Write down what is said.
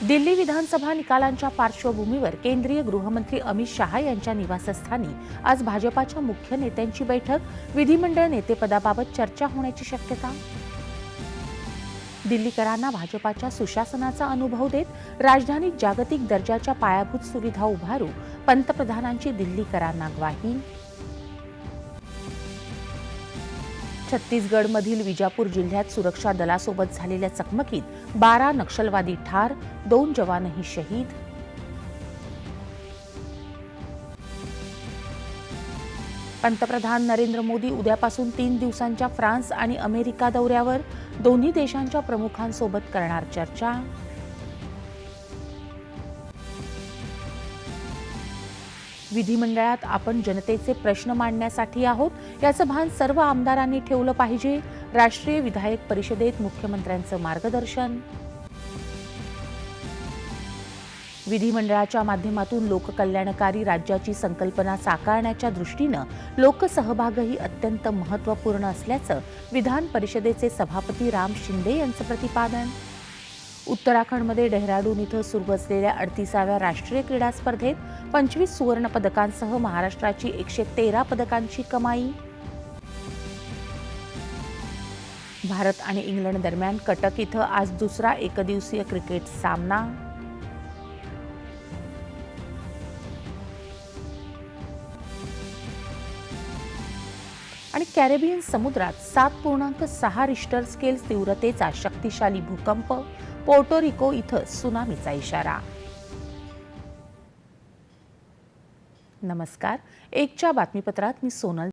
दिल्ली विधानसभा निकालांच्या पार्श्वभूमीवर केंद्रीय गृहमंत्री अमित शहा यांच्या निवासस्थानी आज भाजपाच्या मुख्य नेत्यांची बैठक, विधिमंडळ नेतेपदाबाबत चर्चा होण्याची शक्यता. दिल्लीकरांना भाजपाच्या सुशासनाचा अनुभव देत राजधानीत जागतिक दर्जाच्या पायाभूत सुविधा उभारू, पंतप्रधानांची दिल्लीकरांना ग्वाही. छत्तीसगडमधील विजापूर जिल्ह्यात सुरक्षा दलासोबत झालेल्या चकमकीत 12 नक्षलवादी ठार, 2 जवानही शहीद. पंतप्रधान नरेंद्र मोदी उद्यापासून 3 दिवसांच्या फ्रान्स आणि अमेरिका दौऱ्यावर, दोन्ही देशांच्या प्रमुखांसोबत करणार चर्चा. विधिमंडळात आपण जनतेचे प्रश्न मांडण्यासाठी आहोत, याचं भान सर्व आमदारांनी ठेवलं पाहिजे. राष्ट्रीय विधायक परिषदेत मुख्यमंत्र्यांचं मार्गदर्शन. विधिमंडळाच्या माध्यमातून लोककल्याणकारी राज्याची संकल्पना साकारण्याच्या दृष्टीनं लोकसहभागही अत्यंत महत्त्वपूर्ण असल्याचं विधान परिषदेचे सभापती राम शिंदे यांचं प्रतिपादन. उत्तराखंडमध्ये डेहराडून इथं सुरू असलेल्या 38व्या राष्ट्रीय क्रीडा स्पर्धेत 25 सुवर्ण पदकांसह महाराष्ट्राची 113 पदकांची कमाई. भारत आणि इंग्लंड दरम्यान कटक इथं आज दुसरा एकदिवसीय क्रिकेट सामना. आणि कॅरेबियन समुद्रात 7.6 रिश्टर स्केल तीव्रतेचा शक्तिशाली भूकंप, पोर्टो रिको इथं सुनामीचा इशारा. नमस्कार, एकच्या बातमीपत्रात मी सोनल.